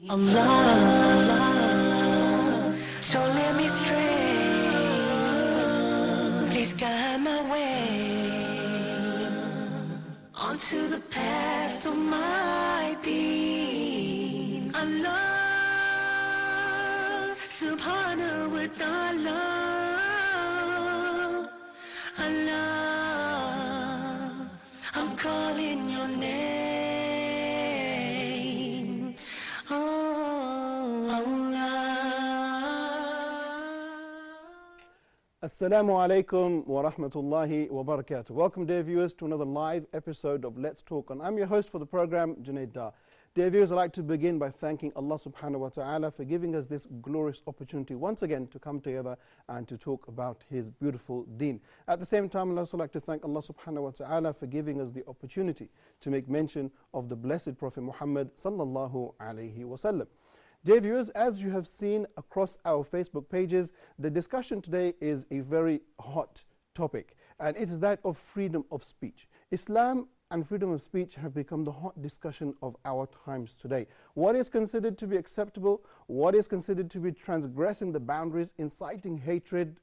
Allah, so let me stray. Please guide my way onto the path of my deen. Allah, subhanahu wa ta'ala. Allah, I'm calling your name. Assalamu alaikum wa rahmatullahi wa barakatuh. Welcome, dear viewers, to another live episode of Let's Talk. And I'm your host for the program, Junaid Dar. Dear viewers, I'd like to begin by thanking Allah subhanahu wa ta'ala for giving us this glorious opportunity once again to come together and to talk about His beautiful deen. At the same time, I'd also like to thank Allah subhanahu wa ta'ala for giving us the opportunity to make mention of the blessed Prophet Muhammad sallallahu alayhi wa sallam. Dear viewers, as you have seen across our Facebook pages, the discussion today is a very hot topic, and it is that of freedom of speech. Islam and freedom of speech have become the hot discussion of our times today. What is considered to be acceptable, what is considered to be transgressing the boundaries, inciting hatred,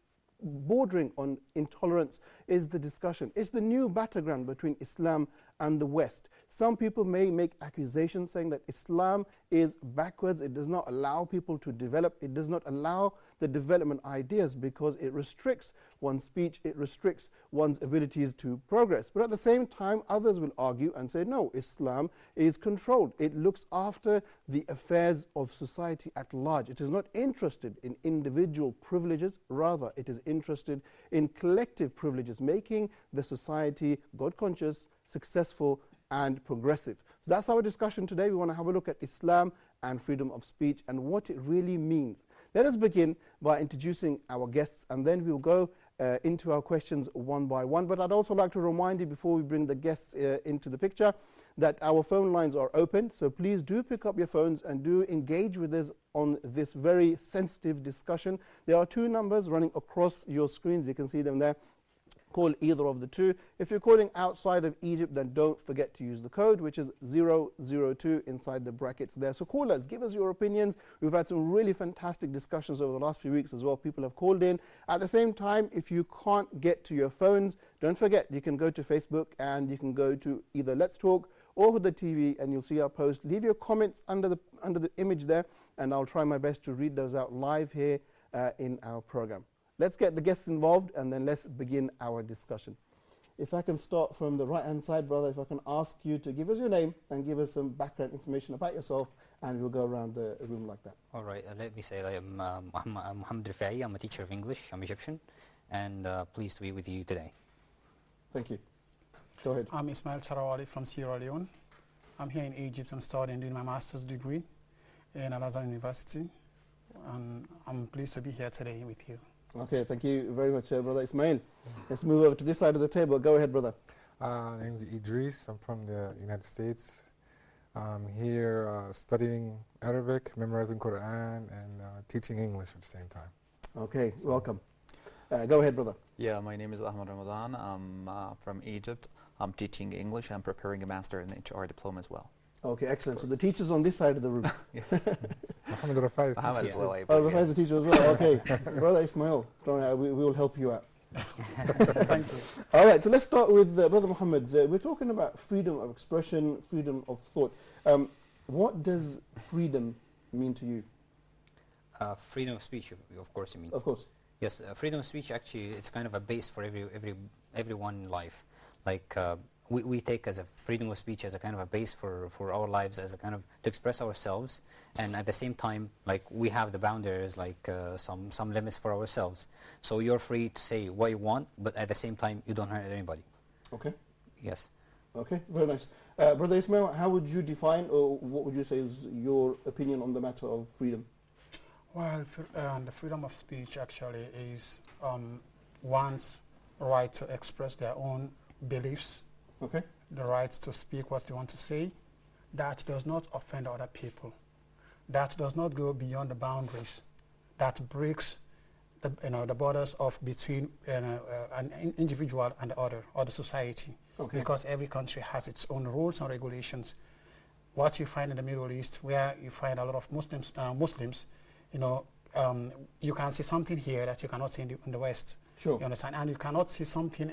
bordering on intolerance is the discussion. It's the new battleground between Islam and the West. Some people may make accusations saying that Islam is backwards, it does not allow people to develop, it does not allow the development ideas because it restricts one's speech, it restricts one's abilities to progress. But at the same time, others will argue and say, no, Islam is controlled. It looks after the affairs of society at large. It is not interested in individual privileges, rather it is interested in collective privileges, making the society God-conscious, successful and progressive. So that's our discussion today. We want to have a look at Islam and freedom of speech and what it really means. Let us begin by introducing our guests, and then we'll go into our questions one by one. But I'd also like to remind you before we bring the guests into the picture that our phone lines are open, so please do pick up your phones and do engage with us on this very sensitive discussion. There are two numbers running across your screens. You can see them there. Call either of the two. If you're calling outside of Egypt, then don't forget to use the code, which is 002 inside the brackets there. So call us, give us your opinions. We've had some really fantastic discussions over the last few weeks as well. People have called in. At the same time, if you can't get to your phones, don't forget you can go to Facebook and you can go to either Let's Talk or the TV, and you'll see our post. Leave your comments under the image there, and I'll try my best to read those out live here in our program. Let's get the guests involved, and then let's begin our discussion. If I can start from the right-hand side, brother, if I can ask you to give us your name and give us some background information about yourself, and we'll go around the room like that. All right, let me say I am Muhammad Rifai. I'm a teacher of English. I'm Egyptian, and pleased to be with you today. Thank you. Go ahead. I'm Ismail Charawali from Sierra Leone. I'm here in Egypt and studying, doing my master's degree in Al-Azhar University, and I'm pleased to be here today with you. Okay, thank you very much, Brother Ismail. Let's move over to this side of the table. Go ahead, brother. My name is Idris. I'm from the United States. I'm here studying Arabic, memorizing Quran, and teaching English at the same time. Okay, so welcome. Go ahead, brother. Yeah, my name is Ahmad Ramadan. I'm from Egypt. I'm teaching English. I'm preparing a master in HR diploma as well. Okay, excellent. So the teacher's on this side of the room. Yes. Muhammad Rafai is Muhammad teacher. as well. Oh, Rafai is the teacher as well. Okay. Brother Ismail, we will help you out. Thank you. All right, so let's start with Brother Muhammad. We're talking about freedom of expression, freedom of thought. What does freedom mean to you? Freedom of speech, of course, you mean? Of course. Yes, freedom of speech, actually, it's kind of a base for everyone in life. Like, we take as a freedom of speech as a kind of a base for our lives, as a kind of to express ourselves, and at the same time, like, we have the boundaries, like some limits for ourselves. So you're free to say what you want, but at the same time, you don't hurt anybody. Okay. Yes. Okay, very nice. Brother Ismail, how would you define, or what would you say is your opinion on the matter of freedom? Well, the freedom of speech actually is one's right to express their own beliefs. Okay. The right to speak what they want to say. That does not offend other people. That does not go beyond the boundaries. That breaks the borders of between an individual and the other, or the society. Okay. Because every country has its own rules and regulations. what you find in the Middle East, where you find a lot of Muslims, you know, you can see something here that you cannot see in the West. Sure. You understand? And you cannot see something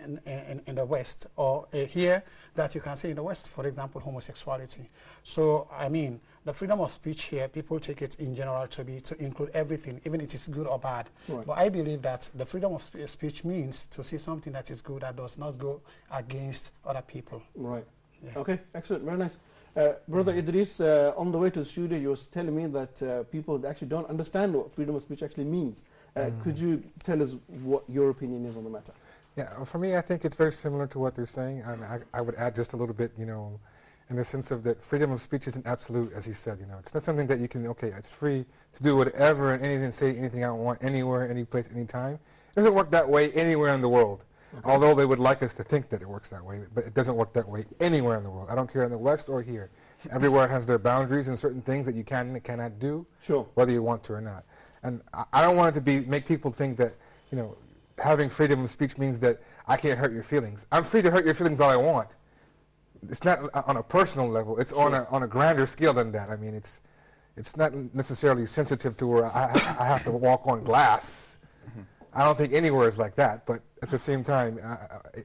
in the West or here that you can see in the West, for example, homosexuality. So, I mean, the freedom of speech here, people take it in general to include everything, even if it is good or bad. Right. But I believe that the freedom of speech means to see something that is good that does not go against other people. Right. Yeah. Okay, excellent, very nice. Brother Idris, on the way to the studio, you was telling me that people actually don't understand what freedom of speech actually means. Could you tell us what your opinion is on the matter? Yeah, for me, I think it's very similar to what they're saying. I would add just a little bit, you know, in the sense of that freedom of speech isn't absolute, as he said. You know, it's not something that you can, okay, it's free to do whatever and anything, say anything I want, anywhere, any place, anytime. It doesn't work that way anywhere in the world. Okay. Although they would like us to think that it works that way, but it doesn't work that way anywhere in the world. I don't care in the West or here. Everywhere has their boundaries and certain things that you can and cannot do, sure, whether you want to or not. And I don't want it to make people think that, you know, having freedom of speech means that I can't hurt your feelings. I'm free to hurt your feelings all I want. It's not on a personal level. It's sure. on a grander scale than that. I mean, it's not necessarily sensitive to where I have to walk on glass. I don't think anywhere is like that, but at the same time,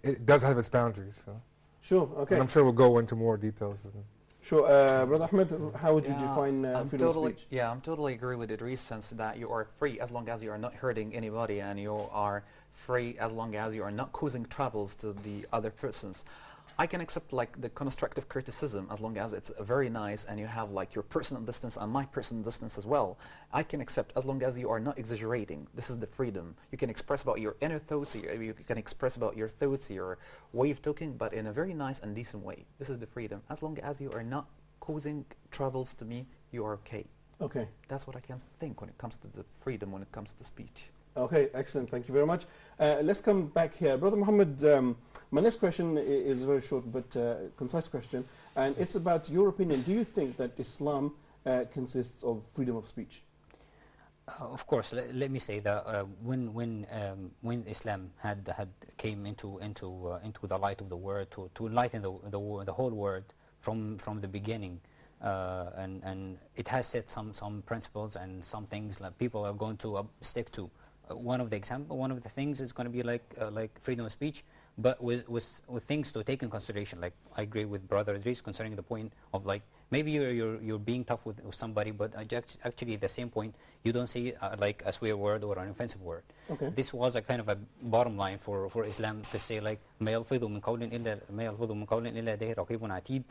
it does have its boundaries. So. Sure, okay. And I'm sure we'll go into more details. Sure. Brother Ahmed, how would you define freedom of speech? Yeah, I'm totally agree with Idris' sense that you are free as long as you are not hurting anybody, and you are free as long as you are not causing troubles to the other persons. I can accept like the constructive criticism as long as it's very nice and you have like your personal distance and my personal distance as well. I can accept as long as you are not exaggerating. This is the freedom. You can express about your inner thoughts, you can express about your thoughts, your way of talking, but in a very nice and decent way. This is the freedom. As long as you are not causing troubles to me, you are okay. Okay. That's what I can think when it comes to the freedom, when it comes to speech. Okay, excellent. Thank you very much. Let's come back here. Brother Muhammad, my next question is a very short but concise question, and it's about your opinion. Do you think that Islam consists of freedom of speech? Of course. Let me say that when Islam had came into the light of the world to enlighten the whole world from the beginning, and it has set some principles and some things that people are going to stick to. One of the things is going to be like freedom of speech, but with things to take in consideration. Like I agree with Brother Idris concerning the point of like maybe you're being tough with somebody, but actually at the same point you don't say like a swear word or an offensive word. Okay. This was a kind of a bottom line for Islam to say like ما يلفظ من قول إلا لديه رقيب عتيد.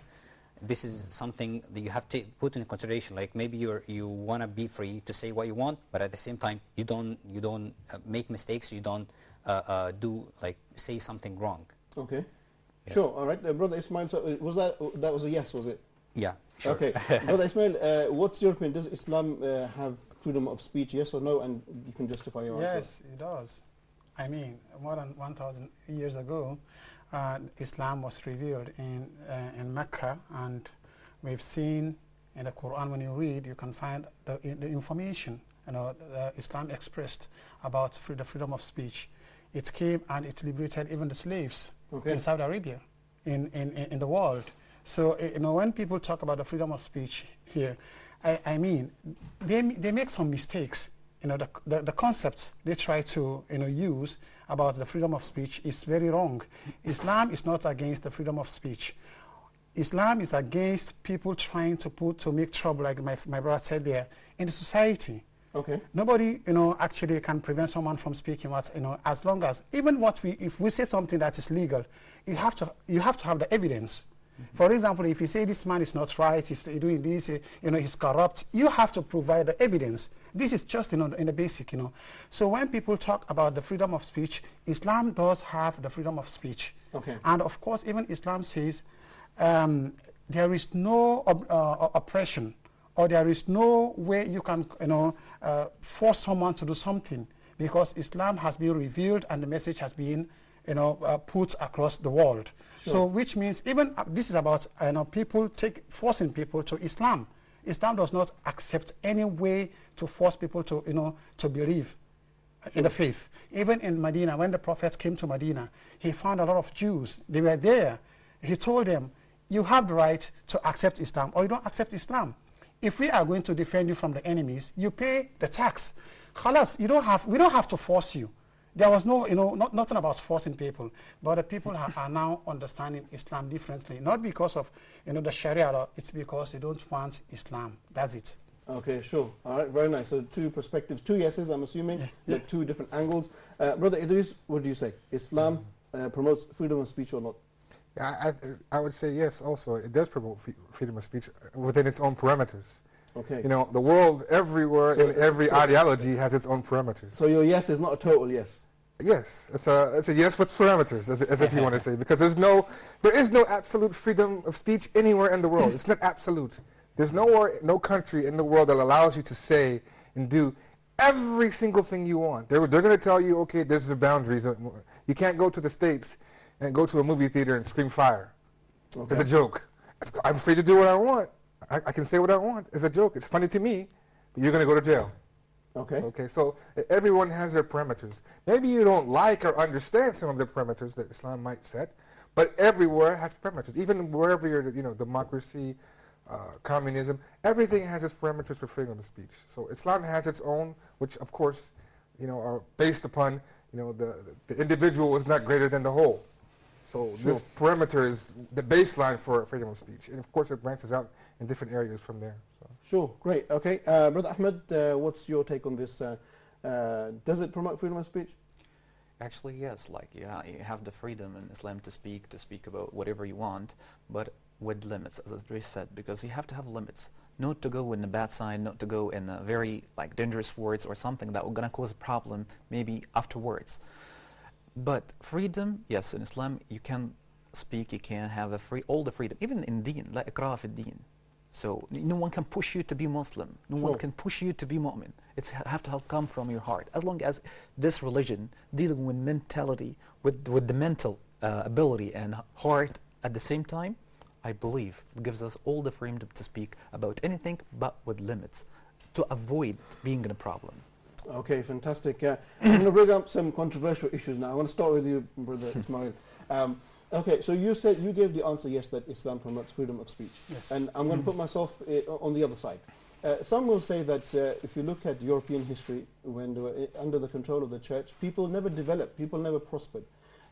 This is something that you have to put in consideration. Like maybe you want to be free to say what you want, but at the same time you don't make mistakes. You don't do like say something wrong. Okay. Yes. Sure. All right, Brother Ismail. So was that was a yes? Was it? Yeah. Sure. Okay. Brother Ismail, what's your opinion? Does Islam have freedom of speech? Yes or no? And you can justify your answer. Yes, it does. I mean, more than 1,000 years ago, Islam was revealed in Mecca, and we've seen in the Quran, when you read, you can find the information, Islam expressed about the freedom of speech. It came and it liberated even the slaves in Saudi Arabia, in the world. So, when people talk about the freedom of speech here, I mean, they make some mistakes. The concepts they try to use about the freedom of speech is very wrong. Islam is not against the freedom of speech. Islam is against people trying to make trouble, like my brother said there, in the society. Okay. Nobody actually can prevent someone from speaking what as long as even if we say something that is legal, you have to have the evidence. For example, if you say this man is not right, he's doing this, he's corrupt, you have to provide the evidence. This is just in the basic, So when people talk about the freedom of speech, Islam does have the freedom of speech. Okay. And of course, even Islam says there is no oppression, or there is no way you can force someone to do something, because Islam has been revealed and the message has been put across the world. Sure. So which means even this is about people forcing people to Islam. Islam does not accept any way to force people to believe in the faith. Even in Medina, when the Prophet came to Medina, he found a lot of Jews. They were there. He told them, you have the right to accept Islam or you don't accept Islam. If we are going to defend you from the enemies, you pay the tax. Khalas, we don't have to force you. There was no, nothing about forcing people, but the people are now understanding Islam differently, not because of, the Sharia law, it's because they don't want Islam. That's it. Okay, sure. All right, very nice. So two perspectives, two yeses, I'm assuming, Yeah. two different angles. Brother Idris, what do you say? Islam promotes freedom of speech or not? Yeah, I would say yes also. It does promote freedom of speech within its own parameters. Okay. The world everywhere in every ideology has its own parameters. So your yes is not a total yes? Yes, it's a yes with parameters, as if you want to say, because there is no absolute freedom of speech anywhere in the world. It's not absolute. There's no country in the world that allows you to say and do every single thing you want. They're going to tell you, okay, there's the boundaries. You can't go to the States and go to a movie theater and scream fire. Okay. It's a joke. I'm free to do what I want. I can say what I want. It's a joke. It's funny to me, but you're going to go to jail. Okay. Okay, so everyone has their parameters. Maybe you don't like or understand some of the parameters that Islam might set, but everywhere has parameters. Even wherever you're, democracy, communism, everything has its parameters for freedom of speech. So Islam has its own, which of course, are based upon, the individual is not greater than the whole. So this parameter is the baseline for freedom of speech. And of course it branches out in different areas from there. So. Sure, great. Okay, Brother Ahmed, what's your take on this? Does it promote freedom of speech? Actually, yes. You have the freedom in Islam to speak about whatever you want, but with limits, as Idris said, because you have to have limits. Not to go in the bad side, not to go in very dangerous words or something that will gonna cause a problem maybe afterwards. But freedom, yes, in Islam you can speak, you can have all the freedom, even in deen, la ikrah fi deen. So no one can push you to be Muslim. No one can push you to be mu'min. It's have to come from your heart. As long as this religion dealing with mentality, with the mental ability and heart at the same time, I believe it gives us all the freedom to speak about anything, but with limits, to avoid being in a problem. Okay, fantastic. I'm going to bring up some controversial issues now. I want to start with you, Brother Ismail. Okay, so you gave the answer, yes, that Islam promotes freedom of speech. Yes. And I'm going to put myself on the other side. Some will say that if you look at European history, when they were under the control of the church, people never developed, people never prospered.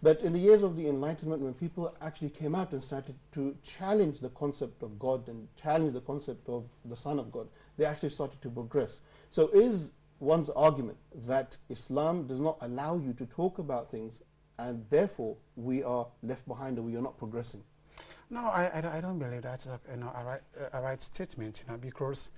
But in the years of the Enlightenment, when people actually came out and started to challenge the concept of God and challenge the concept of the Son of God, they actually started to progress. So is one's argument that Islam does not allow you to talk about things and therefore we are left behind or we are not progressing? No, I don't believe that's a right statement, because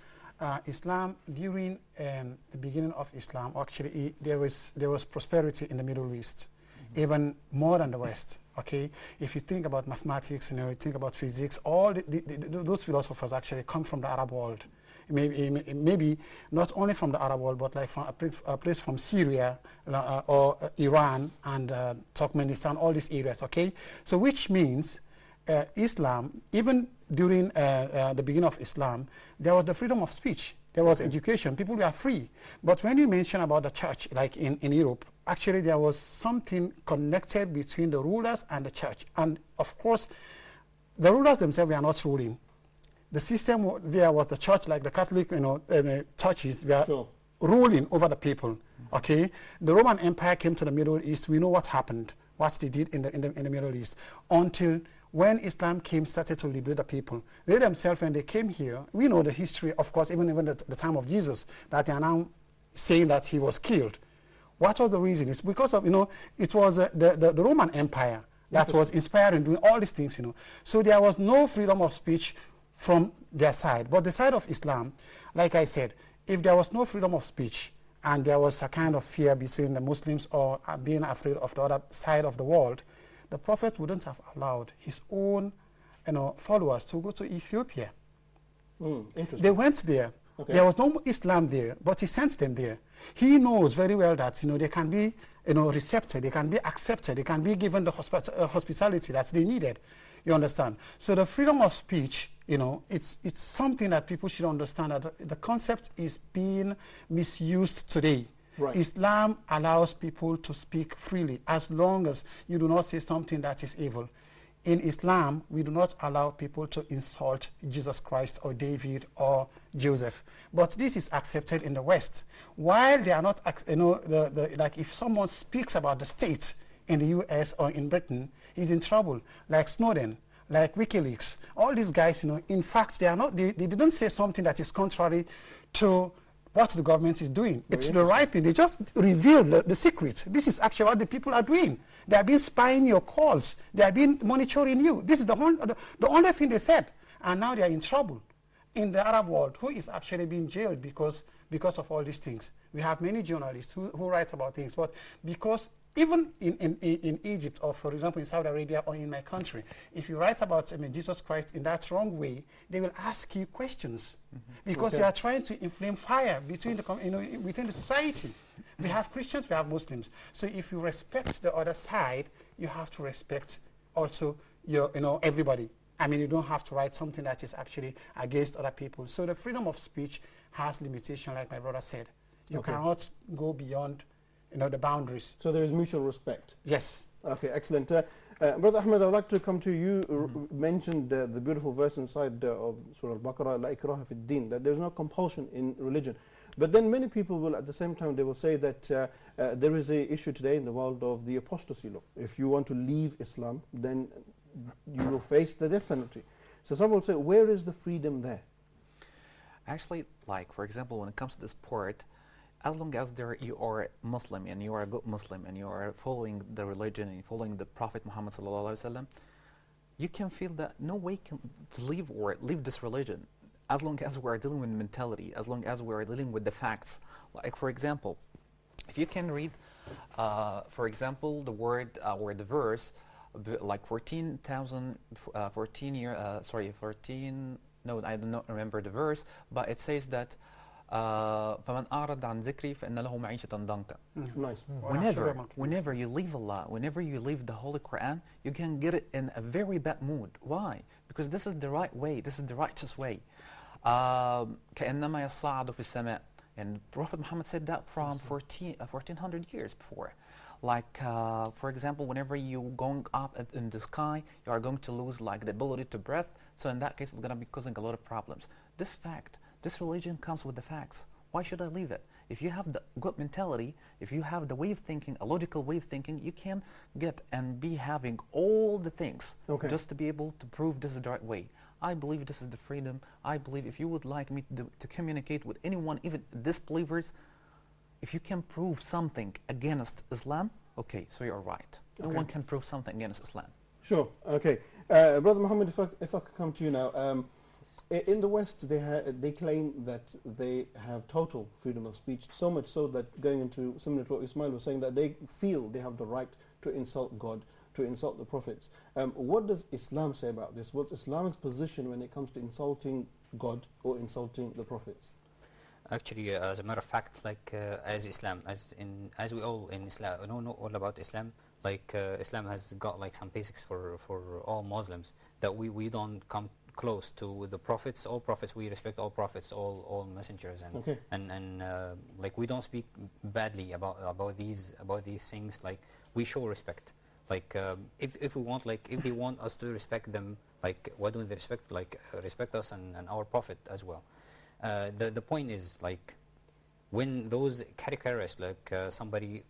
Islam, during the beginning of Islam, actually there was prosperity in the Middle East, even more than the West. Okay, if you think about mathematics, you think about physics, all those philosophers actually come from the Arab world. Maybe not only from the Arab world, but like from a place from Syria or Iran and Turkmenistan, all these areas. Okay, so which means Islam, even during the beginning of Islam, there was the freedom of speech. There was education. People were free. But when you mention about the church, like in Europe, actually there was something connected between the rulers and the church. And of course, the rulers themselves were not ruling. The system there was the church, like the Catholic, churches were ruling over the people. Okay, the Roman Empire came to the Middle East. We know what happened, what they did in the Middle East, until when Islam came, started to liberate the people. They themselves, when they came here, we know the history, of course, even the time of Jesus, that they are now saying that he was killed. What was the reason? It's because of, it was the Roman Empire that was inspiring, doing all these things, So there was no freedom of speech from their side. But the side of Islam, like I said, if there was no freedom of speech and there was a kind of fear between the Muslims or being afraid of the other side of the world, the Prophet wouldn't have allowed his own followers to go to Ethiopia. Interesting. They went there. Okay. There was no Islam there, but he sent them there. He knows very well that they can be recepted, they can be accepted, they can be given the hospitality that they needed. You understand? So the freedom of speech, it's something that people should understand, that the concept is being misused today. Right. Islam allows people to speak freely as long as you do not say something that is evil. in Islam, we do not allow people to insult Jesus Christ or David or Joseph. But this is accepted in the West. While they are not, like if someone speaks about the state in the US or in Britain, he's in trouble. Like Snowden, like WikiLeaks, all these guys, in fact, they didn't say something that is contrary to what the government is doing. It's the right thing. They just revealed the secret. This is actually what the people are doing. They have been spying your calls. They have been monitoring you. This is the only thing they said. And now they are in trouble in the Arab world, who is actually being jailed because of all these things. We have many journalists who write about things, but because even in Egypt, or for example in Saudi Arabia or in my country, if you write about Jesus Christ in that wrong way, they will ask you questions because you are trying to inflame fire between within the society. We have Christians, we have Muslims. So if you respect the other side, you have to respect also everybody. I mean, you don't have to write something that is actually against other people. So the freedom of speech has limitation, like my brother said. You cannot go beyond the boundaries. So there is mutual respect. Yes. Okay, excellent. Brother Ahmed, I'd like to come to you. Mentioned the beautiful verse inside of Surah Al-Baqarah, La ikraha fi din, that there's no compulsion in religion. But then many people will, at the same time, they will say that there is an issue today in the world of the apostasy law. If you want to leave Islam, then you will face the death penalty. So some will say, where is the freedom there? Actually, like, for example, when it comes to this part, as long as you are Muslim and you are a good Muslim and you are following the religion and following the Prophet Muhammad sallallahu alaihi wasallam, you can feel that no way to leave this religion, as long as we are dealing with mentality, as long as we are dealing with the facts. Like, for example, if you can read, for example, the word or the verse, like 14, no, I do not remember the verse, but it says that فَمَنْ أَعْرَضَ عَنْ ذِكْرِي فَإِنَّ لَهُ مَعِيشَةً ضَنْكًا. Nice. Whenever you leave Allah, whenever you leave the Holy Quran, you can get it in a very bad mood. Why? Because this is the right way, this is the righteous way. كَأَنَّمَا يَصَّعَّدُ فِي السَّمَاءِ. And Prophet Muhammad said that from 1400 years before. Like, for example, whenever you're going up in the sky, you are going to lose like the ability to breathe. So in that case, it's going to be causing a lot of problems. This religion comes with the facts. Why should I leave it? If you have the good mentality, if you have the way of thinking, a logical way of thinking, you can get and be having all the things just to be able to prove this is the right way. I believe this is the freedom. I believe if you would like me to communicate with anyone, even disbelievers, if you can prove something against Islam, okay, so you're right. No one can prove something against Islam. Sure, okay. Brother Muhammad, if I could come to you now. In the West, they claim that they have total freedom of speech, so much so that, going into similar to what Ismail was saying, that they feel they have the right to insult God, to insult the prophets. What does Islam say about this? What's Islam's position when it comes to insulting God or insulting the prophets? Actually, as a matter of fact, like as Islam, as we all in Islam know all about Islam, like Islam has got like some basics for all Muslims, that we don't come close to the prophets. All prophets, we respect all prophets, all messengers, and like we don't speak badly about these things. Like we show respect. Like if we want, like if they want us to respect them, like why don't they respect us and our prophet as well? The point is, like, when those caricaturists, like somebody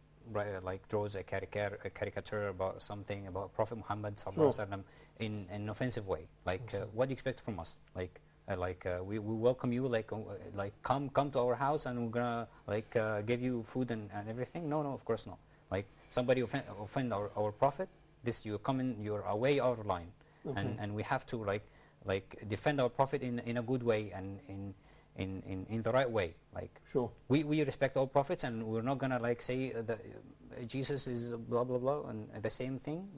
like draws a caricature about something about Prophet Muhammad sallallahu alaihi wasallam in an offensive way, like what do you expect from us? Like we welcome you, like come to our house and we're gonna like give you food and everything. No, of course not. Like somebody offend our prophet, you're away out of line, and we have to like defend our prophet in a good way and in the right way. Like we respect all prophets, and we're not gonna like say that Jesus is blah blah blah and the same thing.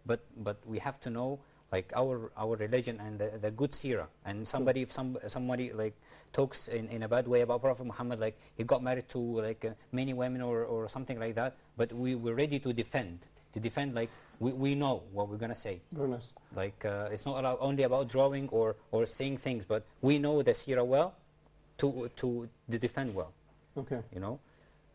But we have to know like our religion and the good seerah. And somebody if somebody like talks in a bad way about Prophet Muhammad, like he got married to like many women or something like that, but we're ready to defend. Like we know what we're gonna say. Very nice. Like it's not only about drawing or saying things, but we know the seerah well to defend well. You know,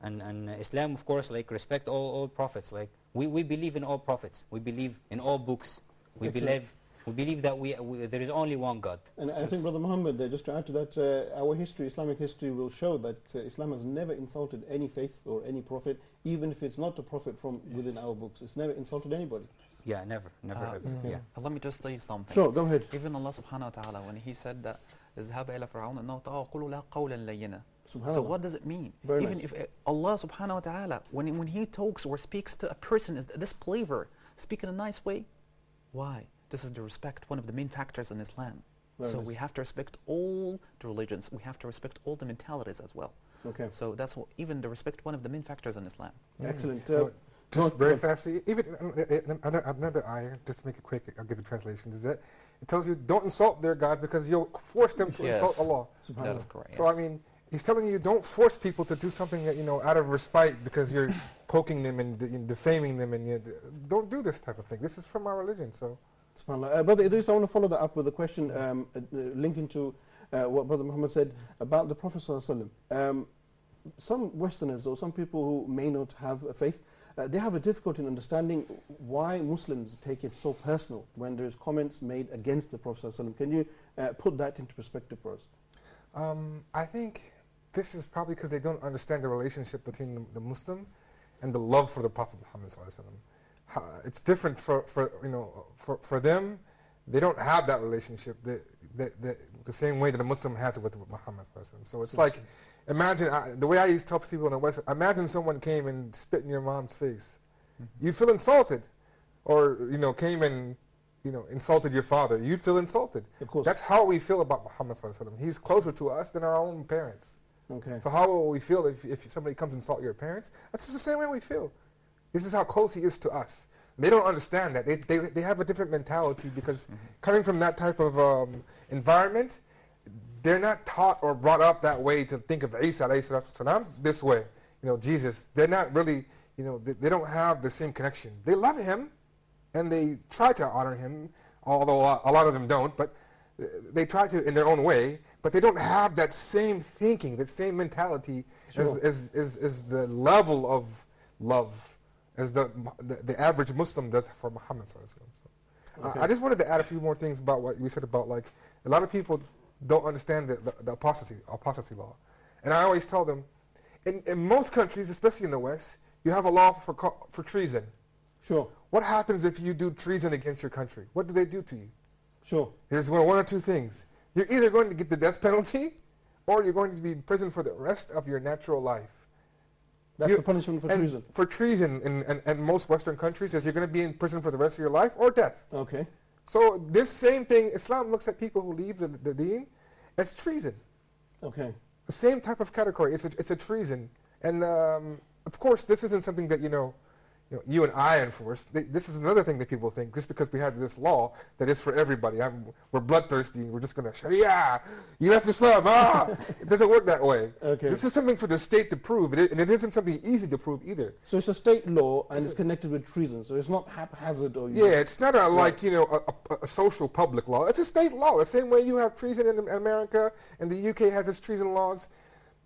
and Islam, of course, like respect all prophets. Like we believe in all prophets. We believe in all books. We Excellent. believe that there is only one God. And I think, Brother Muhammad, just to add to that, our history, Islamic history, will show that Islam has never insulted any faith or any prophet, even if it's not a prophet from within our books. It's never insulted anybody. Yeah, never ever. Yeah. Let me just say something. Sure, go ahead. Even Allah subhanahu wa ta'ala, when He said that, اذهب إلى فرعون إنه طغى وقولوا له قولا لينا. So what does it mean? Very Even nice. if Allah subhanahu wa ta'ala, when He talks or speaks to a person, is this believer, speak in a nice way? Why? This is the respect, one of the main factors in Islam. Very So nice. we have to respect all the religions. We have to respect all the mentalities as well. Okay. So that's what, even the respect, one of the main factors in Islam. Excellent. Just very fast, even another ayah, just to make it quick, I'll give you translation, is that it tells you don't insult their God because you'll force them to insult Allah. That is correct. So I mean, He's telling you don't force people to do something that, out of respite because you're poking them and defaming them, and don't do this type of thing. This is from our religion, so. SubhanAllah. Brother Idris, I want to follow that up with a question linking to what Brother Muhammad said about the Prophet ﷺ. Some Westerners or some people who may not have a faith, they have a difficulty in understanding why Muslims take it so personal when there's comments made against the Prophet ﷺ. Can you put that into perspective for us? I think this is probably because they don't understand the relationship between the Muslim and the love for the Prophet Muhammad ﷺ. It's different for them. They don't have that relationship the same way that a Muslim has it with Muhammad ﷺ. So it's like, imagine, the way I used to tell people in the West, imagine someone came and spit in your mom's face. You'd feel insulted. Or, came and, insulted your father. You'd feel insulted. Of course. That's how we feel about Muhammad ﷺ. He's closer to us than our own parents. Okay. So how will we feel if somebody comes and insult your parents? That's just the same way we feel. This is how close he is to us. They don't understand that. They have a different mentality because coming from that type of environment, they're not taught or brought up that way to think of Isa ﷺ this way. Jesus. They're not really, they don't have the same connection. They love him and they try to honor him, although a lot of them don't, but they try to in their own way, but they don't have that same thinking, that same mentality as the level of love as the average Muslim does for Muhammad ﷺ. Okay. I just wanted to add a few more things about what you said about, like, a lot of people don't understand the apostasy law. And I always tell them, in most countries, especially in the West, you have a law for treason. Sure. What happens if you do treason against your country? What do they do to you? Sure. There's one or two things. You're either going to get the death penalty, or you're going to be in prison for the rest of your natural life. That's the punishment for treason. For treason in most Western countries is you're going to be in prison for the rest of your life or death. Okay. So this same thing, Islam looks at people who leave the deen as treason. Okay. The same type of category. It's a treason. And of course, this isn't something that you and I enforce. This is another thing that people think, just because we have this law that is for everybody. We're bloodthirsty. We're just going to, Sharia, you left Islam. It doesn't work that way. Okay. This is something for the state to prove, and it isn't something easy to prove either. So it's a state law and it's connected with treason. So it's not haphazard or... Yeah, it's not a social public law. It's a state law. The same way you have treason in America and the UK has its treason laws.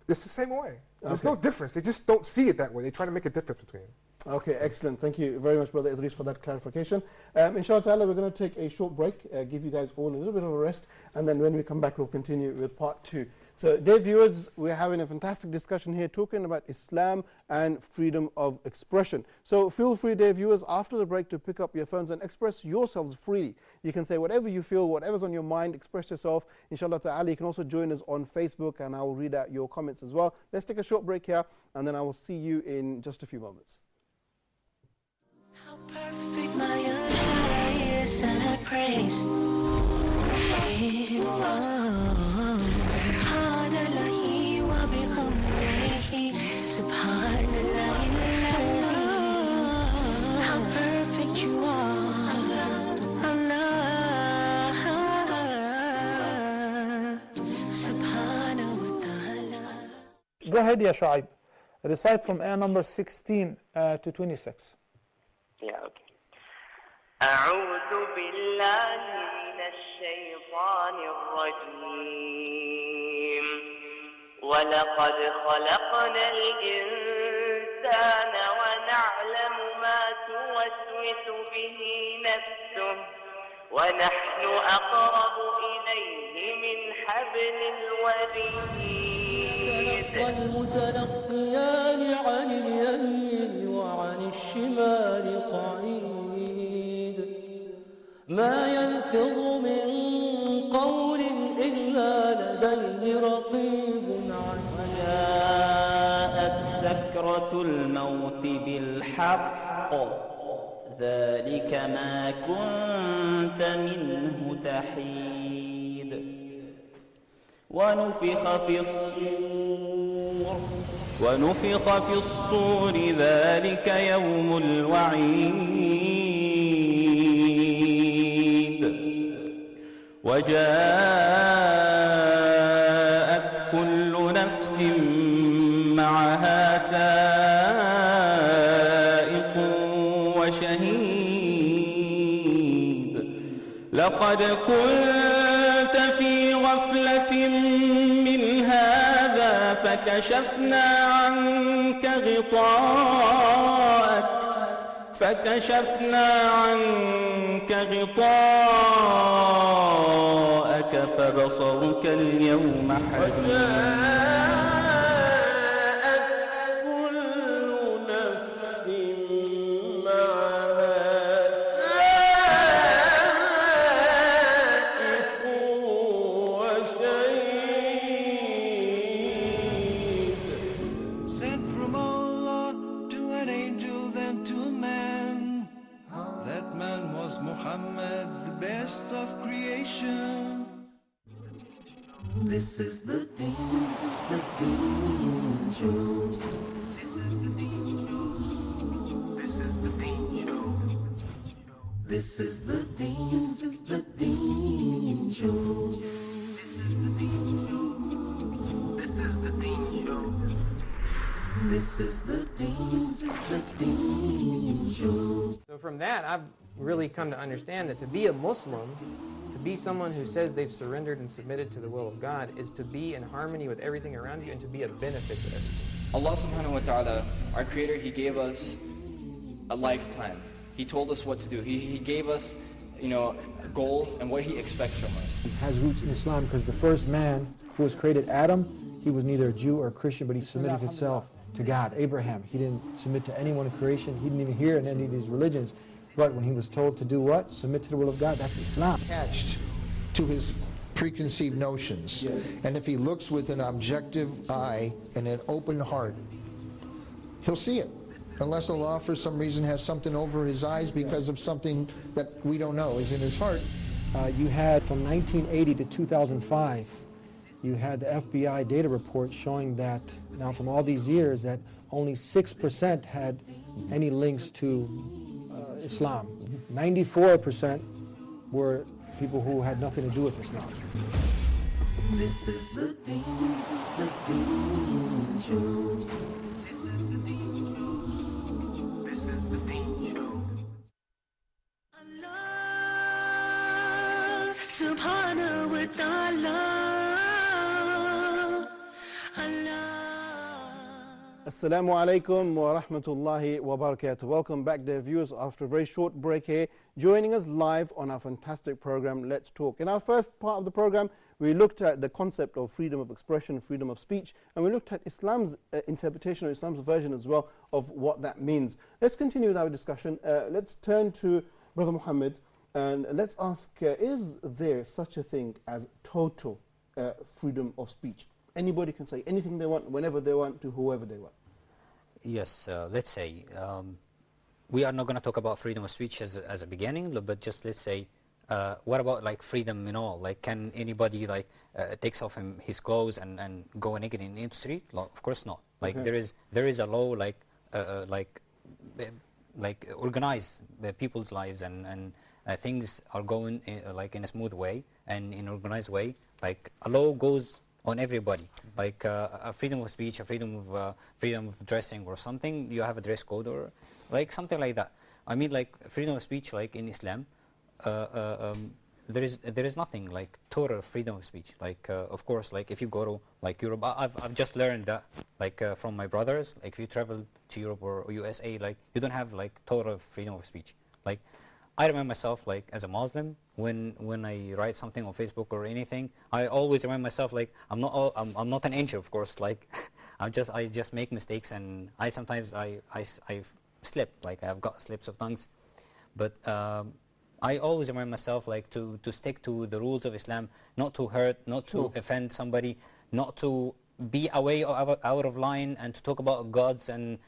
It's the same way. There's no difference. They just don't see it that way. They try to make a difference between them. Okay, excellent. Thank you very much, Brother Idris, for that clarification. Inshallah ta'ala, we're going to take a short break, give you guys all a little bit of a rest, and then when we come back, we'll continue with part 2. So, dear viewers, we're having a fantastic discussion here talking about Islam and freedom of expression. So, feel free, dear viewers, after the break to pick up your phones and express yourselves freely. You can say whatever you feel, whatever's on your mind, express yourself. Inshallah ta'ala, you can also join us on Facebook, and I will read out your comments as well. Let's take a short break here, and then I will see you in just a few moments. How perfect my Allah is, and I praise Him. Subhanallah wa bihamdihi, Subhanallah. How perfect you are, Allah. Subhanahu wa ta'ala. Go ahead, Ya Shu'aib. Recite from ayah number 16 to 26. Yeah, okay. أعوذ بالله من الشيطان الرجيم ولقد خلقنا الإنسان ونعلم ما توسوس به نفسه ونحن أقرب إليه من حبل الوريد تلقى المتلقيان عن اليمين وعن الشمال قعيد ما يلفظ من قول إلا لديه رقيب عتيد جاءت سكرة الموت بالحق ذلك ما كنت منه تحيد ونفخ في الصور ذلك يوم الوعيد وجاءت كل نفس معها سائق وشهيد لقد كنت في غفلة من هذا فكشفنا عنك غطاءك فبصرك اليوم حديد This is the Deen Show. This is the Deen Show. This is the Deen Show. So from that, I've really come to understand that to be a Muslim, to be someone who says they've surrendered and submitted to the will of God, is to be in harmony with everything around you and to be a benefit to everything. Allah subhanahu wa ta'ala, our Creator, He gave us a life plan. He told us what to do. He gave us, goals and what He expects from us. It has roots in Islam because the first man who was created, Adam, he was neither a Jew or a Christian, but he submitted himself to God. Abraham, he didn't submit to anyone in creation. He didn't even hear in any of these religions. But when he was told to do what? Submit to the will of God, that's Islam. Attached to his preconceived notions. Yes. And if he looks with an objective eye and an open heart, he'll see it. Unless Allah for some reason has something over his eyes because of something that we don't know is in his heart. You had from 1980 to 2005, you had the FBI data report showing that now from all these years that only 6% had any links to Islam. 94% were people who had nothing to do with Islam. This is the Deen Show. This is the Deen Show. Allah Subhanahu wa Ta'ala. Assalamu alaikum wa rahmatullahi wa barakatuh. Welcome back, dear viewers, after a very short break here, joining us live on our fantastic program, Let's Talk. In our first part of the program, we looked at the concept of freedom of expression, freedom of speech, and we looked at Islam's interpretation, or Islam's version as well, of what that means. Let's continue with our discussion. Let's turn to Brother Muhammad, and let's ask, is there such a thing as total freedom of speech? Anybody can say anything they want, whenever they want, to whoever they want. Yes, let's say, we are not going to talk about freedom of speech as a beginning, but just let's say, what about like freedom in all? Like, can anybody takes off his clothes and go naked in the street? Of course not. Like, there is a law like organize people's lives and things are going like in a smooth way and in an organized way. Like, a law goes on everybody, like a freedom of speech, a freedom of dressing or something. You have a dress code or like something like that. I mean, like freedom of speech, like in Islam, there is nothing like total freedom of speech. Like of course, like if you go to like Europe, I've just learned that like from my brothers. Like if you travel to Europe or USA, like you don't have like total freedom of speech. Like I remind myself, like, as a Muslim, when I write something on Facebook or anything, I always remind myself, like, I'm not an angel, of course. Like, I just make mistakes, and I sometimes I slip. Like, I've got slips of tongues, but I always remind myself, like, to stick to the rules of Islam, not to hurt, not to offend somebody, not to be away or out of line, and to talk about gods and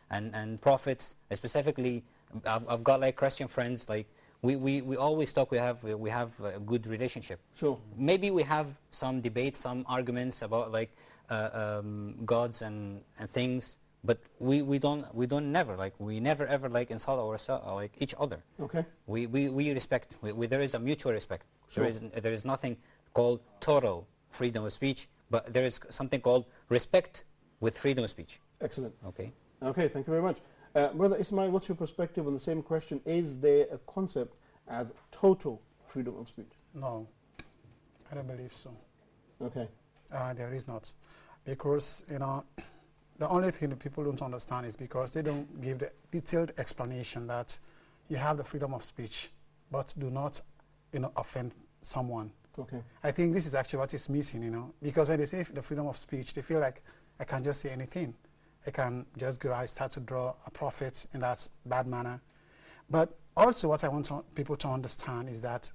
prophets. Specifically, I've got like Christian friends, like. We always talk. We have a good relationship. Sure. Maybe we have some debates, some arguments about like gods and things, but we never ever like insult ourselves like each other. Okay. We respect. There is a mutual respect. Sure. There is nothing called total freedom of speech, but there is something called respect with freedom of speech. Excellent. Okay. Okay. Thank you very much. Brother Ismail, what's your perspective on the same question? Is there a concept as total freedom of speech? No, I don't believe so. Okay. There is not. Because, you know, the only thing that people don't understand is because they don't give the detailed explanation that you have the freedom of speech, but do not, you know, offend someone. Okay. I think this is actually what is missing, you know, because when they say the freedom of speech, they feel like I can just say anything. I can just go, I start to draw a prophet in that bad manner. But also what I want people to understand is that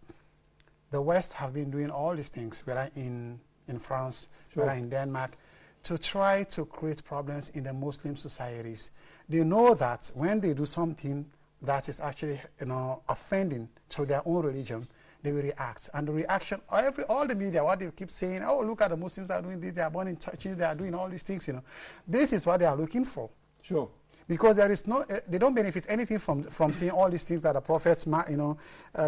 the West have been doing all these things, whether in France, sure. whether in Denmark, to try to create problems in the Muslim societies. They know that when they do something that is actually, you know, offending to their own religion, they will react. And the reaction, all the media, what they keep saying, oh, look at the Muslims are doing this, they are burning churches, they are doing all these things, you know. This is what they are looking for. Sure. Because there is no, they don't benefit anything from seeing all these things that the prophets, you know,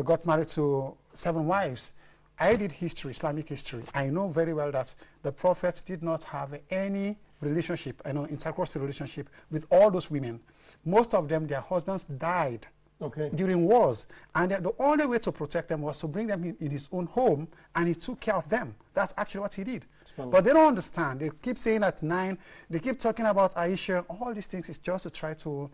got married to 7 wives. I did history, Islamic history. I know very well that the prophet did not have any relationship, you know, intercourse relationship with all those women. Most of them, their husbands died. Okay. During wars, and the only way to protect them was to bring them in his own home, and he took care of them. That's actually what he did. But they don't understand. They keep saying at 9, they keep talking about Aisha. All these things is just to try to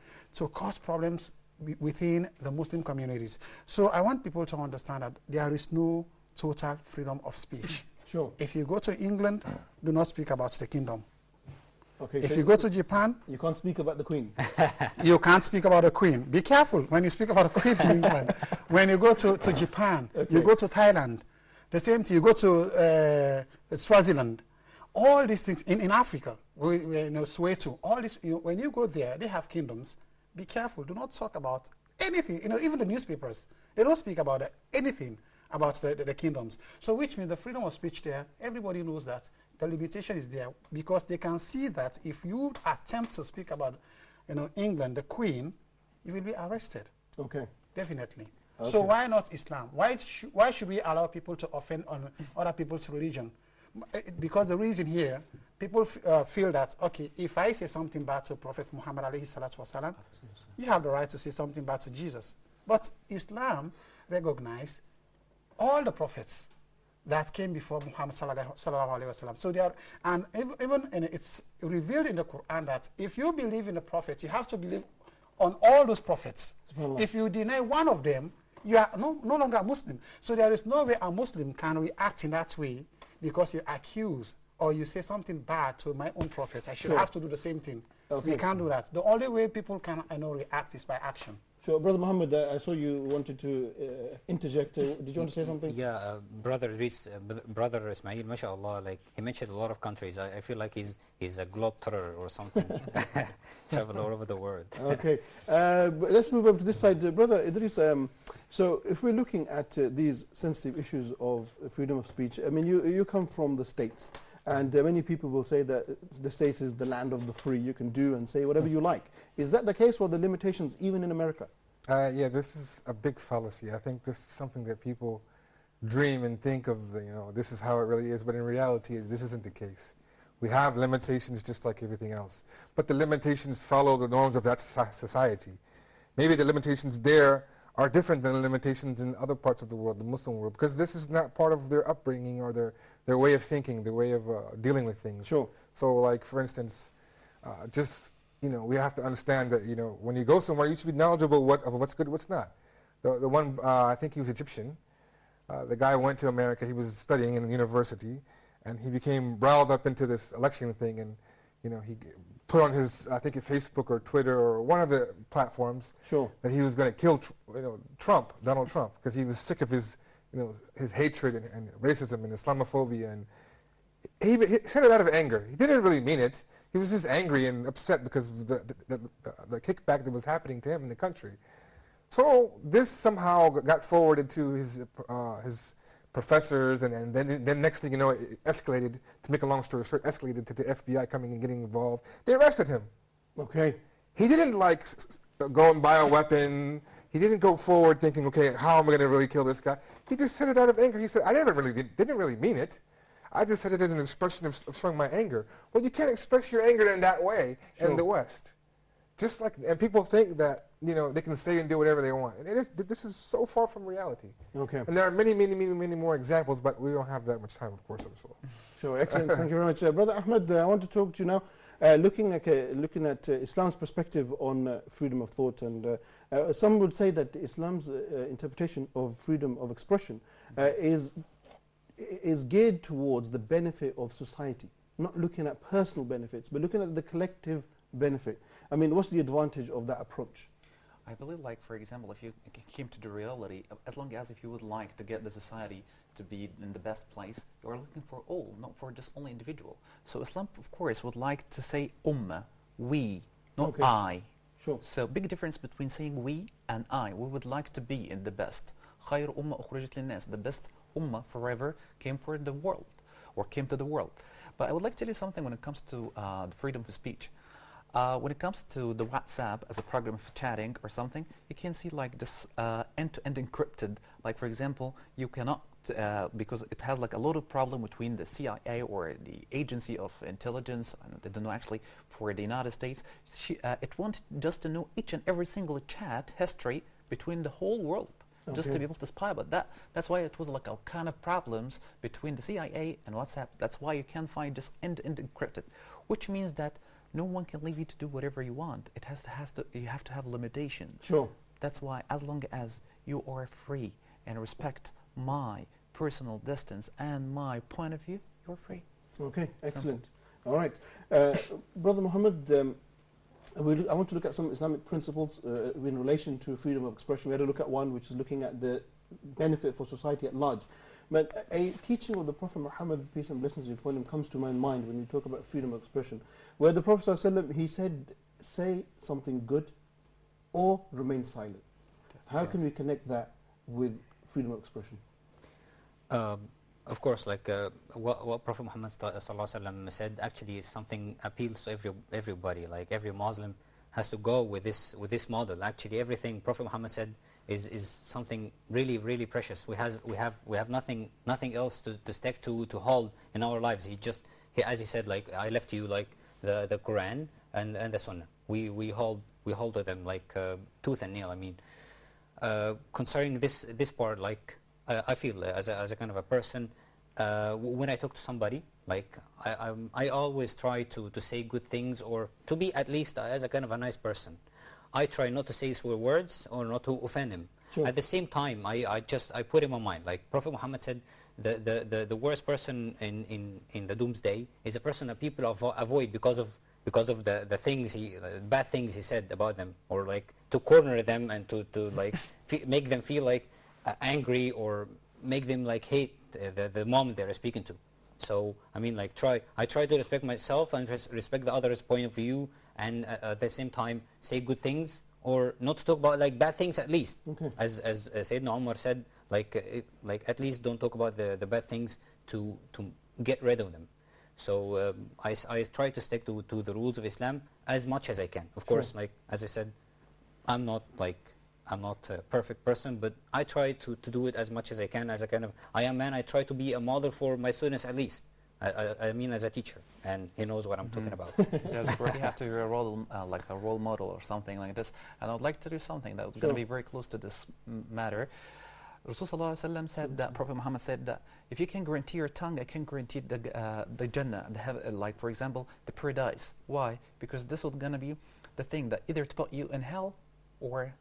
cause problems within the Muslim communities. So I want people to understand that there is no total freedom of speech. Sure. If you go to England, do not speak about the kingdom. Okay, if so you go to Japan, you can't speak about the Queen. You can't speak about the Queen. Be careful when you speak about the Queen in England. When you go to Japan, okay. You go to Thailand, the same thing. You go to Swaziland. All these things in Africa, you know, Soweto. All this. You know, when you go there, they have kingdoms. Be careful. Do not talk about anything. You know, even the newspapers, they don't speak about anything about the kingdoms. So, which means the freedom of speech there. Everybody knows that. The limitation is there because they can see that if you attempt to speak about, you know, England, the Queen, you will be arrested. Okay. Definitely. Okay. So why not Islam? Why should we allow people to offend on other people's religion? Because the reason here, people feel that, okay, if I say something bad to Prophet Muhammad alayhi salatu wasalam, you have the right to say something bad to Jesus. But Islam recognizes all the prophets that came before Muhammad sallallahu alaihi wasallam. So they are, and even it's revealed in the Quran that if you believe in the prophet, you have to believe on all those prophets. If you deny one of them, you are no longer a Muslim. So there is no way a Muslim can react in that way because you accuse or you say something bad to my own prophet. I should have to do the same thing. Okay. We can't do that. The only way people can react is by action. So, Brother Muhammad, I saw you wanted to interject. Did you want to say something? Yeah, Brother Idris, Brother Ismail, mashallah, like he mentioned a lot of countries. I feel like he's a globetrotter or something. Travel all over the world. Okay, but let's move over to this side. Brother Idris, so if we're looking at these sensitive issues of freedom of speech, I mean, you come from the States. And many people will say that the States is the land of the free. You can do and say whatever you like. Is that the case, or the limitations even in America? Yeah, this is a big fallacy. I think this is something that people dream and think of, you know, this is how it really is. But in reality, this isn't the case. We have limitations just like everything else. But the limitations follow the norms of that society. Maybe the limitations there are different than the limitations in other parts of the world, the Muslim world, because this is not part of their upbringing or their way of thinking, their way of dealing with things. Sure. So, like, for instance, just, you know, we have to understand that, you know, when you go somewhere, you should be knowledgeable of what's good, what's not. The one, I think he was Egyptian. The guy went to America. He was studying in a university, and he became riled up into this election thing. And he put on his, I think, Facebook or Twitter or one of the platforms that he was going to kill, Trump, Donald Trump, because he was sick of his, his hatred and racism and Islamophobia. And he said it out of anger. He didn't really mean it. He was just angry and upset because of the kickback that was happening to him in the country. So this somehow got forwarded to his professors, and then next thing you know, it escalated, to make a long story short, escalated to the FBI coming and getting involved. They arrested him. Okay. He didn't go and buy a weapon. He didn't go forward thinking, okay, how am I going to really kill this guy? He just said it out of anger. He said, I didn't really mean it. I just said it as an expression of showing my anger. Well, you can't express your anger in that way in the West. Just like, and people think that, they can say and do whatever they want. And this is so far from reality. Okay. And there are many, many, many, many more examples, but we don't have that much time, of course. Sure, excellent. Thank you very much. Brother Ahmed, I want to talk to you now, looking at Islam's perspective on freedom of thought. And some would say that Islam's interpretation of freedom of expression is geared towards the benefit of society, not looking at personal benefits, but looking at the collective benefit. I mean, what's the advantage of that approach? I believe, for example, if you came to the reality, as long as if you would like to get the society to be in the best place, you are looking for all, not for just only individual. So Islam, of course, would like to say ummah, we, not I. Sure. So big difference between saying we and I. We would like to be in the best. خير أمة أخرجت للناس. The best ummah forever came for the world, or came to the world. But I would like to tell you something when it comes to the freedom of speech. When it comes to the WhatsApp as a program for chatting or something, you can see this end-to-end encrypted. Like, for example, you cannot, because it has a lot of problem between the CIA or the Agency of Intelligence, I don't know actually, for the United States. It wanted just to know each and every single chat history between the whole world. Just to be able to spy about that. That's why it was a kind of problems between the CIA and WhatsApp. That's why you can find just end-to-end encrypted, which means that no one can leave you to do whatever you want. You have to have limitation. Sure. That's why, as long as you are free and respect my personal distance and my point of view, you're free. Okay, excellent. All right. Brother Muhammad, I want to look at some Islamic principles in relation to freedom of expression. We had a look at one which is looking at the benefit for society at large. But a teaching of the Prophet Muhammad, peace and blessings be upon him, comes to my mind when you talk about freedom of expression, where the Prophet ﷺ, he said, say something good or remain silent. How can we connect that with freedom of expression? Of course, what Prophet Muhammad ﷺ said actually is something appeals to everybody. Like every Muslim has to go with this model. Actually, everything Prophet Muhammad said is something really, really precious. We have nothing else to stick to hold in our lives. As he said, I left you the Quran and the Sunnah. We hold to them like tooth and nail. I mean, concerning this part, I feel as a kind of a person, when I talk to somebody, I always try to say good things, or to be at least as a kind of a nice person. I try not to say swear words or not to offend him. Sure. At the same time, I put him on mind. Like Prophet Muhammad said, the worst person in the doomsday is a person that people avoid because of the things bad things he said about them, or to corner them and to make them feel angry, or make them hate the moment they're speaking to. So I mean, I try to respect myself and respect the other's point of view, and at the same time say good things, or not to talk about bad things at least. Okay. As Sayyidina Umar said, at least don't talk about the bad things to get rid of them. So I try to stick to the rules of Islam as much as I can. Of course, as I said, I'm not a perfect person, but I try to do it as much as I can. As a kind of I am man, I try to be a model for my students at least. I mean, as a teacher, and he knows what I'm talking about. That's where you have to be a role model or something like this. And I'd like to do something that's going to be very close to this matter. Rasulullah ﷺ said that, Prophet Muhammad said that, if you can guarantee your tongue, I can guarantee the Jannah, for example, the paradise. Why? Because this is going to be the thing that either to put you in hell or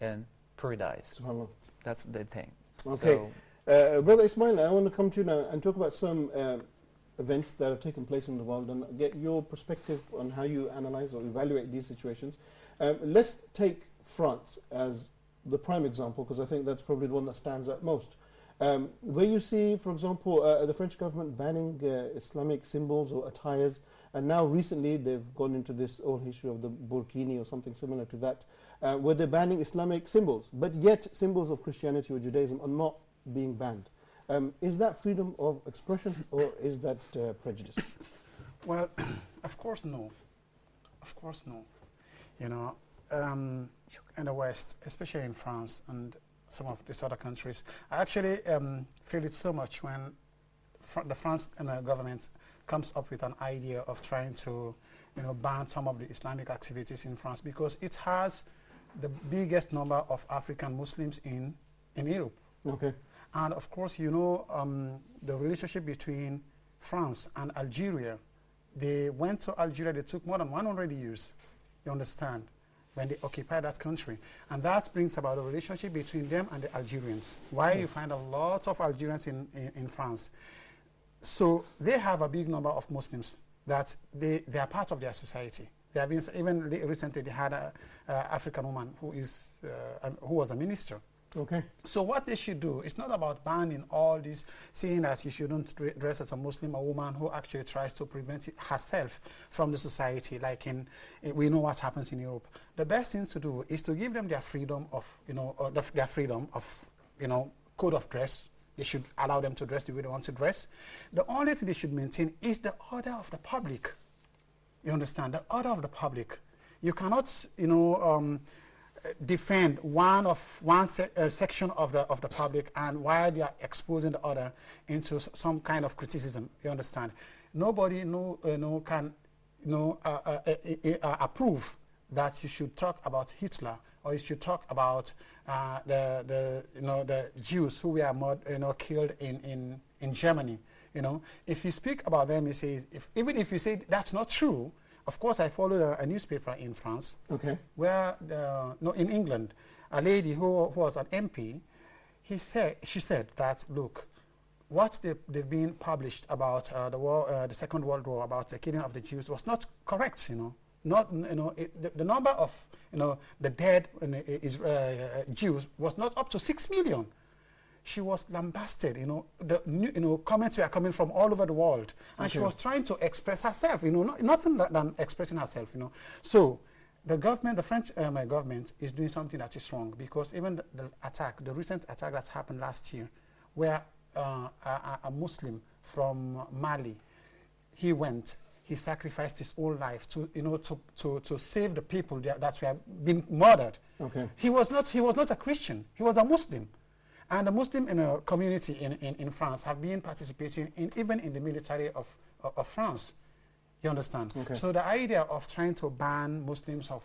in paradise. SubhanAllah. That's the thing. Okay. So Brother Ismail, I want to come to you now and talk about some events that have taken place in the world and get your perspective on how you analyze or evaluate these situations. Let's take France as the prime example, because I think that's probably the one that stands out most. Where you see, for example, the French government banning Islamic symbols or attires, and now recently they've gone into this whole issue of the burkini or something similar to that, where they're banning Islamic symbols, but yet symbols of Christianity or Judaism are not being banned. Is that freedom of expression or is that prejudice? Well, of course no. Of course no. You know, in the West, especially in France and some of these other countries, I actually feel it so much when the France government comes up with an idea of trying to, you know, ban some of the Islamic activities in France, because it has the biggest number of African Muslims in Europe. Okay. And of course, you know, the relationship between France and Algeria. They went to Algeria, they took more than 100 years, you understand, when they occupied that country. And that brings about a relationship between them and the Algerians. Why you find a lot of Algerians in France. So they have a big number of Muslims that they are part of their society. They have been, even recently they had an African woman who was a minister. Okay. So what they should do, it's not about banning all this, saying that you shouldn't dress as a Muslim, a woman who actually tries to prevent herself from the society, like we know what happens in Europe. The best thing to do is to give them their freedom of, you know, their freedom of, you know, code of dress. They should allow them to dress the way they want to dress. The only thing they should maintain is the order of the public. You understand? The order of the public. You cannot, you know, defend one section of the public, and while they are exposing the other into some kind of criticism. You understand? Nobody can approve that you should talk about Hitler, or you should talk about the Jews who were killed in Germany. You know, if you speak about them, you say, even if you say that's not true. Of course, I follow a newspaper in France, okay, where in England, a lady who was an MP, she said that, look, what they've been published about the Second World War, about the killing of the Jews, was not correct. You know, the number of the dead Jews was not up to 6 million. She was lambasted, comments were coming from all over the world, and okay, she was trying to express herself, nothing than expressing herself, So the government, the French government, is doing something that is wrong, because even the recent attack that happened last year, where a Muslim from Mali, he sacrificed his whole life to save the people that were being murdered. Okay. He was not a Christian, he was a Muslim. And the Muslim community in France have been participating even in the military of France. You understand? Okay. So the idea of trying to ban Muslims of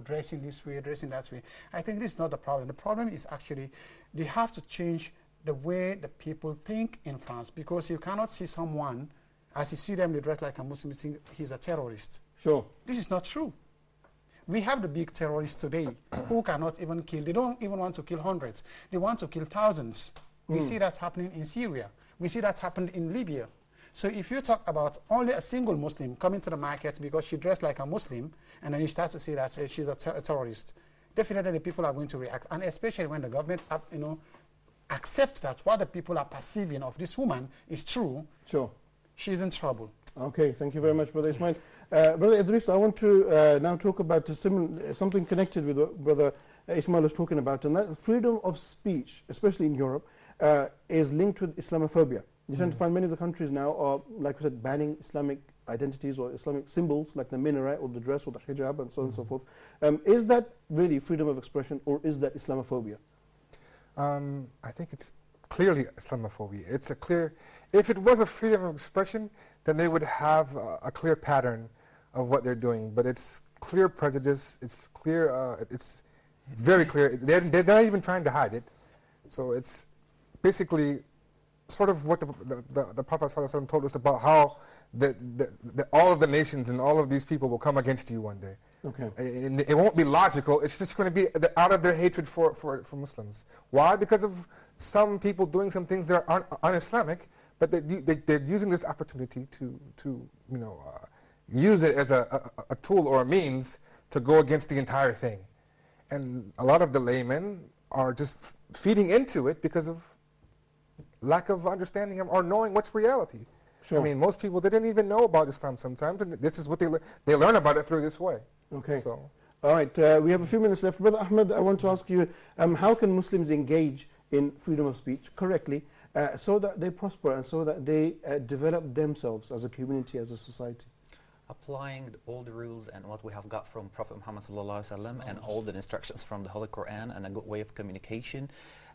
dressing this way, dressing that way, I think this is not the problem. The problem is actually they have to change the way the people think in France, because you cannot see someone, as you see them, they dress like a Muslim, you think he's a terrorist. Sure. This is not true. We have the big terrorists today who cannot even kill. They don't even want to kill hundreds. They want to kill thousands. We see that happening in Syria. We see that happened in Libya. So if you talk about only a single Muslim coming to the market because she dressed like a Muslim, and then you start to say that she's a terrorist, definitely the people are going to react. And especially when the government accepts that what the people are perceiving of this woman is true, sure, she's in trouble. Okay, thank you very much, Brother Ismail. Brother Idris, I want to now talk about something connected with what Brother Ismail was talking about, and that freedom of speech, especially in Europe, is linked with Islamophobia. You tend to find many of the countries now are, like we said, banning Islamic identities or Islamic symbols like the minaret or the dress or the hijab and so on and so forth. Is that really freedom of expression, or is that Islamophobia? I think it's clearly Islamophobia. It's a clear, if it was a freedom of expression, then they would have a clear pattern of what they're doing. But it's clear prejudice, it's clear, it's very clear. They're not even trying to hide it. So it's basically sort of what the Prophet told us about how all of the nations and all of these people will come against you one day. Okay. And it won't be logical. It's just going to be out of their hatred for Muslims. Why? Because of some people doing some things that are un-Islamic, but they're using this opportunity to use it as a tool or a means to go against the entire thing. And a lot of the laymen are just feeding into it because of lack of understanding or knowing what's reality. Sure. I mean, most people, they didn't even know about Islam sometimes, and this is what they learn about it through this way. Okay. So. All right, we have a few minutes left. Brother Ahmed, I want to ask you, how can Muslims engage in freedom of speech correctly so that they prosper and so that they develop themselves as a community, as a society? Applying all the rules and what we have got from Prophet Muhammad ﷺ and all the instructions from the Holy Quran, and a good way of communication,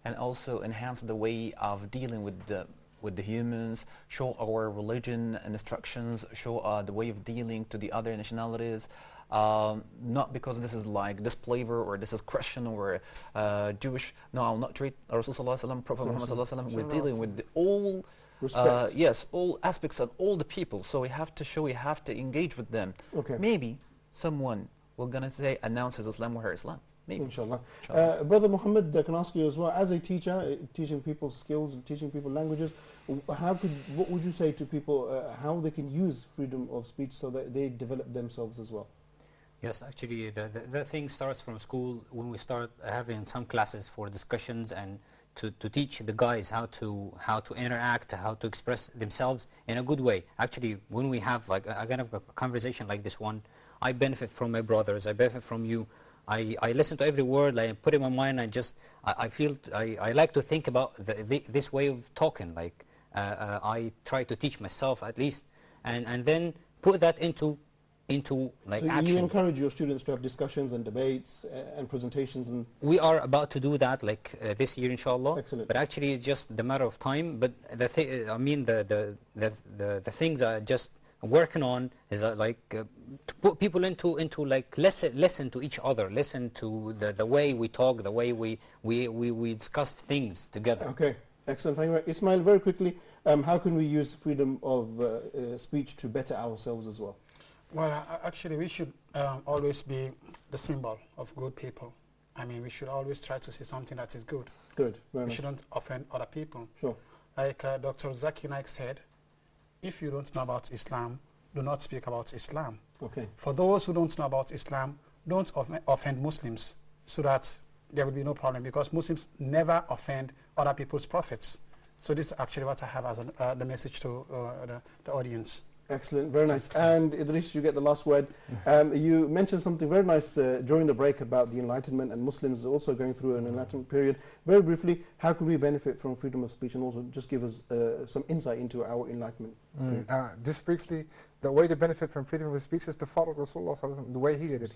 and also enhance the way of dealing with the humans, show our religion and instructions, show the way of dealing to the other nationalities, not because this is like this flavor or this is Christian or Jewish. No, I'll not treat Rasulullah ﷺ, Prophet Muhammad ﷺ. We're dealing with all all aspects of all the people. So we have to show, we have to engage with them. Okay. Maybe someone will gonna say, announce his Islam or her Islam. Maybe. Inshallah. Brother Muhammad, I can ask you as well, as a teacher, teaching people skills and teaching people languages, what would you say to people, how they can use freedom of speech so that they develop themselves as well? Yes, actually, the thing starts from school when we start having some classes for discussions and to teach the guys how to interact, how to express themselves in a good way. Actually, when we have like a kind of a conversation like this one, I benefit from my brothers, I benefit from you. I listen to every word, I put it in my mind, I feel, I like to think about this way of talking, like I try to teach myself at least, and then put that into like so action. You encourage your students to have discussions and debates and presentations, and we are about to do that like this year, inshallah. Excellent. But actually, it's just the matter of time. But the the things I just working on is to put people into like listen to each other, listen to the way we talk, the way we discuss things together. Okay, excellent. Thank you. Ismail, very quickly, how can we use freedom of speech to better ourselves as well? Well, actually, we should always be the symbol of good people. I mean, we should always try to see something that is good. Good. We shouldn't offend other people. Sure. Like Dr. Zakir Naik said, if you don't know about Islam, do not speak about Islam. Okay. For those who don't know about Islam, don't offend Muslims, so that there will be no problem, because Muslims never offend other people's prophets. So this is actually what I have as the message to the audience. Excellent, very nice. And Idris, you get the last word. You mentioned something very nice during the break about the Enlightenment and Muslims also going through an Enlightenment period. Very briefly, how can we benefit from freedom of speech, and also just give us some insight into our Enlightenment? Just briefly, the way to benefit from freedom of speech is to follow Rasulullah the way he did it.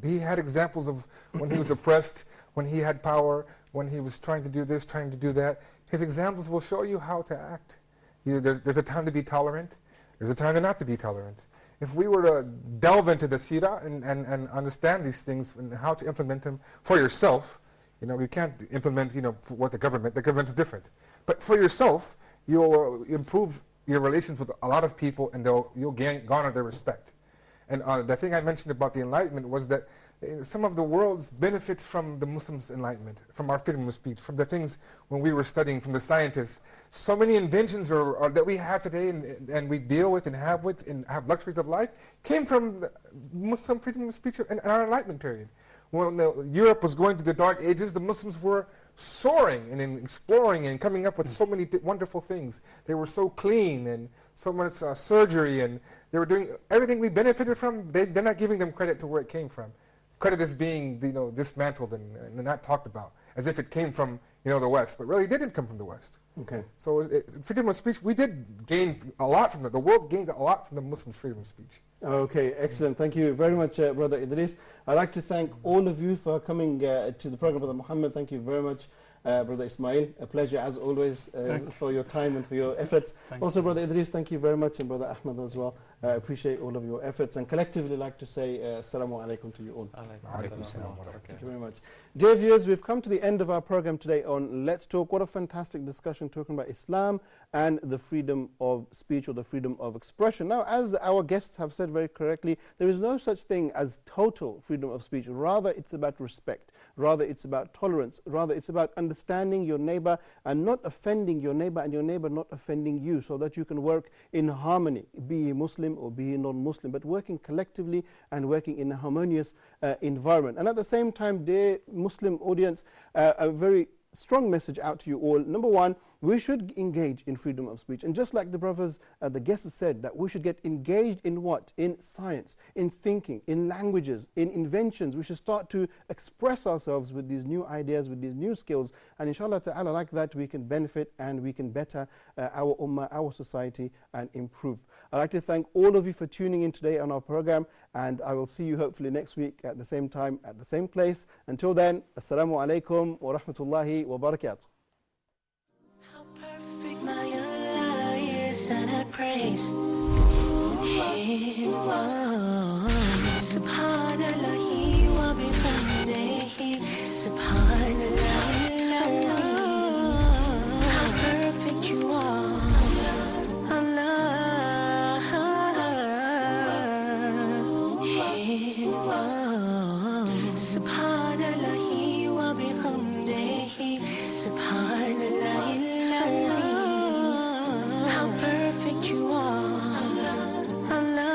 He had examples of when he was oppressed, when he had power, when he was trying to do this, trying to do that. His examples will show you how to act. There's a time to be tolerant. There's a time not to be tolerant. If we were to delve into the seerah and understand these things and how to implement them for yourself, you can't implement, for what the government's different. But for yourself, you'll improve your relations with a lot of people, and you'll garner their respect. And the thing I mentioned about the Enlightenment was that some of the world's benefits from the Muslims' enlightenment, from our freedom of speech, from the things when we were studying, from the scientists. So many inventions that we have today and we deal with and have luxuries of life came from the Muslim freedom of speech in our enlightenment period. When Europe was going through the Dark Ages, the Muslims were soaring and exploring and coming up with so many wonderful things. They were so clean and so much surgery, and they were doing everything we benefited from. They're not giving them credit to where it came from. Credit is being dismantled and not talked about as if it came from the West, but really it didn't come from the West. Okay. So freedom of speech, we did gain a lot from it. The world gained a lot from the Muslims' freedom of speech. Okay, excellent. Thank you very much, Brother Idris. I'd like to thank all of you for coming to the program, Brother Muhammad. Thank you very much. Brother Ismail, a pleasure as always for your time and for your efforts. Also, Brother Idris, thank you very much, and Brother Ahmed as well. I appreciate all of your efforts, and collectively like to say Assalamu alaikum to you all. Thank you very much. Dear viewers, we've come to the end of our program today on Let's Talk. What a fantastic discussion talking about Islam and the freedom of speech, or the freedom of expression. Now, as our guests have said very correctly, there is no such thing as total freedom of speech. Rather, it's about respect. Rather, it's about tolerance. Rather, it's about understanding your neighbor and not offending your neighbor, and your neighbor not offending you, so that you can work in harmony, be he Muslim or be he non-Muslim, but working collectively and working in a harmonious environment. And at the same time, dear Muslim audience, a very strong message out to you all. Number one, we should engage in freedom of speech. And just like the brothers, the guests said, that we should get engaged in what? In science, in thinking, in languages, in inventions. We should start to express ourselves with these new ideas, with these new skills. And inshallah ta'ala, like that, we can benefit and we can better our ummah, our society, and improve. I'd like to thank all of you for tuning in today on our program, and I will see you hopefully next week at the same time, at the same place. Until then, Assalamu alaikum wa rahmatullahi wa barakatuh. My Allah is, and I praise Him. Subhanallah wa bihamdihi. Subhanallah, how perfect you are, Allah. Subhanallah wa bihamdihi. Subhanallah. How perfect you are, Allah,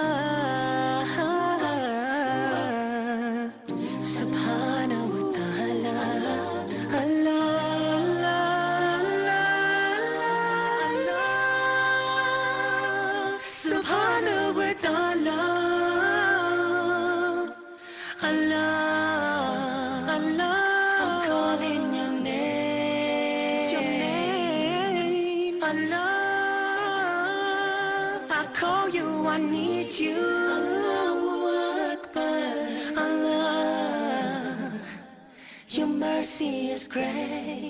Subhanahu wa ta'ala, Allah, Subhanahu wa ta'ala, Allah, I'm calling your name, Allah. I call you, I need you, Allahu Akbar, Allah, your mercy is great.